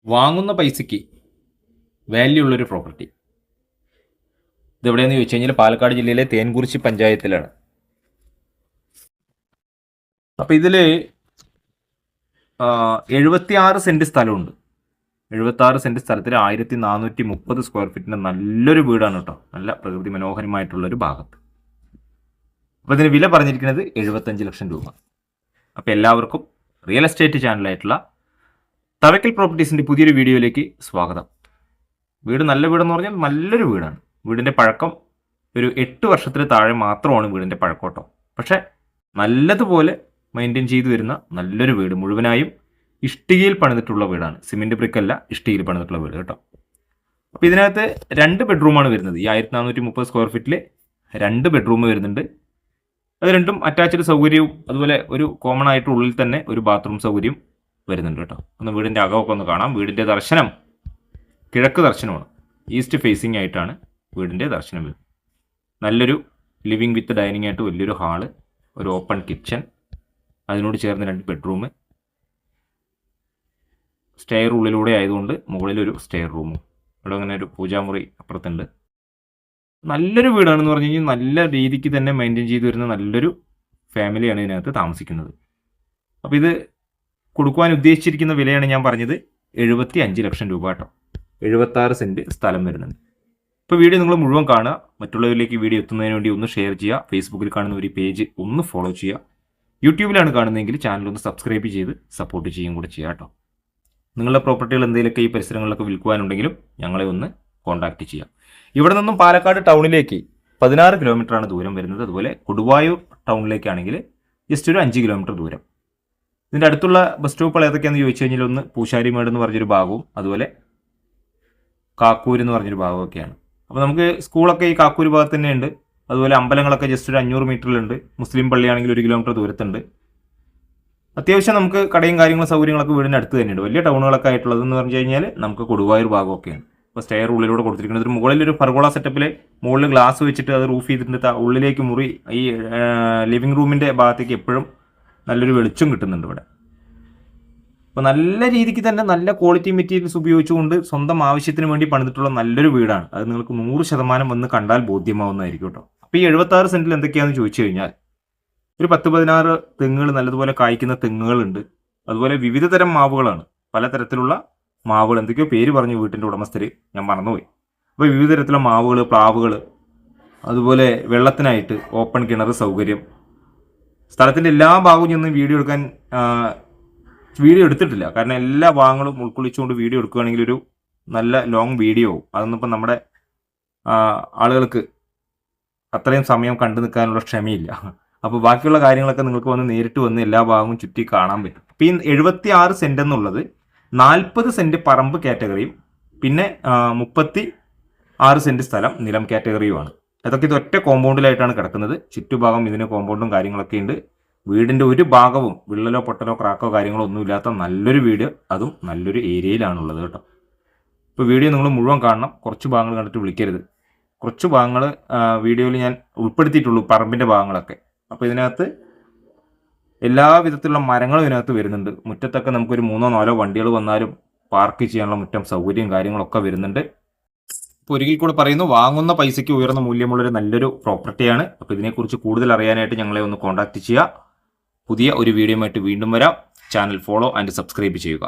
വാങ്ങുന്ന പൈസയ്ക്ക് വാല്യൂ ഉള്ളൊരു പ്രോപ്പർട്ടി. ഇതെവിടെയെന്ന് ചോദിച്ചു കഴിഞ്ഞാൽ പാലക്കാട് ജില്ലയിലെ തേൻകുറിശി പഞ്ചായത്തിലാണ്. അപ്പോൾ ഇതിൽ 76 സെൻറ്റ് സ്ഥലമുണ്ട്. 76 സെൻറ്റ് സ്ഥലത്തിൽ 1430 സ്ക്വയർ ഫീറ്റിൻ്റെ നല്ലൊരു വീടാണ് കേട്ടോ. നല്ല പ്രകൃതി മനോഹരമായിട്ടുള്ളൊരു ഭാഗത്ത്. അപ്പോൾ ഇതിന് വില പറഞ്ഞിരിക്കുന്നത് 75 ലക്ഷം രൂപ. അപ്പോൾ എല്ലാവർക്കും റിയൽ എസ്റ്റേറ്റ് ചാനലായിട്ടുള്ള തവക്കൽ പ്രോപ്പർട്ടീസിൻ്റെ പുതിയൊരു വീഡിയോയിലേക്ക് സ്വാഗതം. വീട് നല്ല വീടെന്ന് പറഞ്ഞാൽ നല്ലൊരു വീടാണ്. വീടിൻ്റെ പഴക്കം ഒരു 8 വർഷത്തിന് താഴെ മാത്രമാണ് വീടിൻ്റെ പഴക്കോട്ടോ. പക്ഷേ നല്ലതുപോലെ മെയിൻറ്റെയിൻ ചെയ്തു വരുന്ന നല്ലൊരു വീട്. മുഴുവനായും ഇഷ്ടികയിൽ പണിതിട്ടുള്ള വീടാണ്. സിമെൻറ്റ് ബ്രിക്കല്ല, ഇഷ്ടികയിൽ പണിതിട്ടുള്ള വീട് കേട്ടോ. അപ്പോൾ ഇതിനകത്ത് 2 ബെഡ്റൂമാണ് വരുന്നത്. ഈ 1430 സ്ക്വയർ ഫീറ്റിൽ 2 ബെഡ്റൂം വരുന്നുണ്ട്. അത് രണ്ടും അറ്റാച്ച്ഡ് സൗകര്യവും അതുപോലെ ഒരു കോമൺ ആയിട്ട് ഉള്ളിൽ തന്നെ ഒരു ബാത്റൂം സൗകര്യം വരുന്നുണ്ട് കേട്ടോ. ഒന്ന് വീടിൻ്റെ അകമൊക്കെ ഒന്ന് കാണാം. വീടിൻ്റെ ദർശനം കിഴക്ക് ദർശനമാണ്. ഈസ്റ്റ് ഫേസിംഗ് ആയിട്ടാണ് വീടിൻ്റെ ദർശനം വരുന്നത്. നല്ലൊരു ലിവിങ് വിത്ത് ഡൈനിങ് ആയിട്ട് വലിയൊരു ഹാള്, ഒരു ഓപ്പൺ കിച്ചൺ, അതിനോട് ചേർന്ന് 2 ബെഡ്റൂം, സ്റ്റെയർ ഉള്ളിലൂടെ ആയതുകൊണ്ട് മുകളിലൊരു സ്റ്റെയർ റൂമും, ഇവിടെ അങ്ങനെ ഒരു പൂജാമുറി അപ്പുറത്തുണ്ട്. നല്ലൊരു വീടാണെന്ന് പറഞ്ഞു കഴിഞ്ഞാൽ നല്ല രീതിക്ക് തന്നെ മെയിൻറ്റെയിൻ ചെയ്തു വരുന്ന നല്ലൊരു ഫാമിലിയാണ് ഇതിനകത്ത് താമസിക്കുന്നത്. അപ്പോൾ ഇത് കൊടുക്കുവാൻ ഉദ്ദേശിച്ചിരിക്കുന്ന വിലയാണ് ഞാൻ പറഞ്ഞത് 75 ലക്ഷം രൂപ കേട്ടോ. 76 സെൻറ്റ് സ്ഥലം വരുന്നുണ്ട്. ഇപ്പോൾ വീഡിയോ നിങ്ങൾ മുഴുവൻ കാണുക. മറ്റുള്ളവരിലേക്ക് വീഡിയോ എത്തുന്നതിന് വേണ്ടി ഒന്ന് ഷെയർ ചെയ്യുക. ഫേസ്ബുക്കിൽ കാണുന്ന ഒരു പേജ് ഒന്ന് ഫോളോ ചെയ്യുക. യൂട്യൂബിലാണ് കാണുന്നതെങ്കിൽ ചാനൽ ഒന്ന് സബ്സ്ക്രൈബ് ചെയ്ത് സപ്പോർട്ട് ചെയ്യുകയും കൂടെ ചെയ്യുക കേട്ടോ. നിങ്ങളുടെ പ്രോപ്പർട്ടികൾ എന്തെങ്കിലുമൊക്കെ ഈ പരിസരങ്ങളിലൊക്കെ വിൽക്കുവാനുണ്ടെങ്കിലും ഞങ്ങളെ ഒന്ന് കോൺടാക്റ്റ് ചെയ്യാം. ഇവിടെ നിന്നും പാലക്കാട് ടൗണിലേക്ക് 16 കിലോമീറ്ററാണ് ദൂരം വരുന്നത്. അതുപോലെ കൊടുവായൂർ ടൗണിലേക്കാണെങ്കിൽ ജസ്റ്റ് ഒരു 5 കിലോമീറ്റർ ദൂരം. ഇതിൻ്റെ അടുത്തുള്ള ബസ് സ്റ്റോപ്പുകൾ ഏതൊക്കെയാണെന്ന് ചോദിച്ചു കഴിഞ്ഞാൽ ഒന്ന് പൂശാരിമേട് എന്ന് പറഞ്ഞൊരു ഭാഗവും അതുപോലെ കാക്കൂർ എന്ന് പറഞ്ഞൊരു ഭാഗമൊക്കെയാണ്. അപ്പോൾ നമുക്ക് സ്കൂളൊക്കെ ഈ കാക്കൂർ ഭാഗത്ത് തന്നെ ഉണ്ട്. അതുപോലെ അമ്പലങ്ങളൊക്കെ ജസ്റ്റ് ഒരു 500 മീറ്ററിലുണ്ട്. മുസ്ലിം പള്ളിയാണെങ്കിൽ 1 കിലോമീറ്റർ ദൂരത്തുണ്ട്. അത്യാവശ്യം നമുക്ക് കടയും കാര്യങ്ങളും സൗകര്യങ്ങളൊക്കെ വീടിൻ്റെ അടുത്ത് തന്നെയുണ്ട്. വലിയ ടൗണുകളൊക്കെ ആയിട്ടുള്ളതെന്ന് പറഞ്ഞു കഴിഞ്ഞാൽ നമുക്ക് കൊടുവായൂർ ഭാഗമൊക്കെയാണ്. അപ്പോൾ സ്റ്റെയർ ഉള്ളിലൂടെ കൊടുത്തിരിക്കുന്നത്. ഒരു മുകളിലൊരു ഫർഗോള സെറ്റപ്പിൽ മുകളിൽ ഗ്ലാസ് വെച്ചിട്ട് അത് റൂഫ് ചെയ്തിട്ടുണ്ട്. ഉള്ളിലേക്ക് മുറി ഈ ലിവിങ് റൂമിൻ്റെ ഭാഗത്തേക്ക് എപ്പോഴും നല്ലൊരു വെളിച്ചം കിട്ടുന്നുണ്ട് ഇവിടെ. അപ്പോൾ നല്ല രീതിക്ക് തന്നെ നല്ല ക്വാളിറ്റി മെറ്റീരിയൽസ് ഉപയോഗിച്ചുകൊണ്ട് സ്വന്തം ആവശ്യത്തിന് വേണ്ടി പണിതിട്ടുള്ള നല്ലൊരു വീടാണ്. അത് നിങ്ങൾക്ക് 100% വന്ന് കണ്ടാൽ ബോധ്യമാവുന്നതായിരിക്കും കേട്ടോ. അപ്പോൾ ഈ 76 സെൻറ്റിൽ എന്തൊക്കെയാണെന്ന് ചോദിച്ചു കഴിഞ്ഞാൽ ഒരു 10-16 തെങ്ങുകൾ, നല്ലതുപോലെ കായ്ക്കുന്ന തെങ്ങുകളുണ്ട്. അതുപോലെ വിവിധ തരം മാവുകളാണ്. പലതരത്തിലുള്ള മാവുകൾ, എന്തൊക്കെയോ പേര് പറഞ്ഞു വീട്ടിൻ്റെ ഉടമസ്ഥർ, ഞാൻ മറന്നുപോയി. അപ്പോൾ വിവിധ തരത്തിലുള്ള മാവുകൾ, പ്ലാവുകൾ, അതുപോലെ വെള്ളത്തിനായിട്ട് ഓപ്പൺ കിണർ സൗകര്യം. സ്ഥലത്തിൻ്റെ എല്ലാ ഭാഗവും ചെന്ന് വീഡിയോ എടുത്തിട്ടില്ല. കാരണം എല്ലാ ഭാഗങ്ങളും ഉൾക്കൊള്ളിച്ചുകൊണ്ട് വീഡിയോ എടുക്കുകയാണെങ്കിൽ ഒരു നല്ല ലോങ് വീഡിയോ ആവും. അതൊന്നും ഇപ്പം നമ്മുടെ ആളുകൾക്ക് അത്രയും സമയം കണ്ടു നിൽക്കാനുള്ള ക്ഷമയില്ല. അപ്പോൾ ബാക്കിയുള്ള കാര്യങ്ങളൊക്കെ നിങ്ങൾക്ക് വന്ന് നേരിട്ട് വന്ന് എല്ലാ ഭാഗവും ചുറ്റി കാണാൻ പറ്റും. അപ്പോൾ ഈ 76 സെൻറ്റ് എന്നുള്ളത് 40 സെൻറ്റ് പറമ്പ് കാറ്റഗറിയും പിന്നെ 36 സെൻറ്റ് സ്ഥലം നിലം കാറ്റഗറിയുമാണ്. അതൊക്കെ ഇത് ഒറ്റ കോമ്പൗണ്ടിലായിട്ടാണ് കിടക്കുന്നത്. ചുറ്റുഭാഗം ഇതിന് കോമ്പൗണ്ടും കാര്യങ്ങളൊക്കെ ഉണ്ട്. വീടിൻ്റെ ഒരു ഭാഗവും വിള്ളലോ പൊട്ടലോ ക്രാക്കോ കാര്യങ്ങളോ ഒന്നുമില്ലാത്ത നല്ലൊരു വീട്, അതും നല്ലൊരു ഏരിയയിലാണുള്ളത് കേട്ടോ. ഇപ്പോൾ വീഡിയോ നിങ്ങൾ മുഴുവൻ കാണണം. കുറച്ച് ഭാഗങ്ങൾ കണ്ടിട്ട് വിളിക്കരുത്. കുറച്ച് ഭാഗങ്ങൾ വീഡിയോയിൽ ഞാൻ ഉൾപ്പെടുത്തിയിട്ടുള്ളൂ, പറമ്പിൻ്റെ ഭാഗങ്ങളൊക്കെ. അപ്പോൾ ഇതിനകത്ത് എല്ലാ വിധത്തിലുള്ള മരങ്ങളും ഇതിനകത്ത് വരുന്നുണ്ട്. മുറ്റത്തൊക്കെ നമുക്കൊരു 3-4 വണ്ടികൾ വന്നാലും പാർക്ക് ചെയ്യാനുള്ള മുറ്റം സൗകര്യം കാര്യങ്ങളൊക്കെ വരുന്നുണ്ട്. ഇപ്പോൾ ഒരിക്കൽ കൂടെ പറയുന്നു, വാങ്ങുന്ന പൈസയ്ക്ക് ഉയർന്ന മൂല്യമുള്ളൊരു നല്ലൊരു പ്രോപ്പർട്ടിയാണ്. അപ്പോൾ ഇതിനെക്കുറിച്ച് കൂടുതൽ അറിയാനായിട്ട് ഞങ്ങളെ ഒന്ന് കോൺടാക്റ്റ് ചെയ്യുക. പുതിയ ഒരു വീഡിയോയുമായിട്ട് വീണ്ടും വരാം. ചാനൽ ഫോളോ ആൻഡ് സബ്സ്ക്രൈബ് ചെയ്യുക.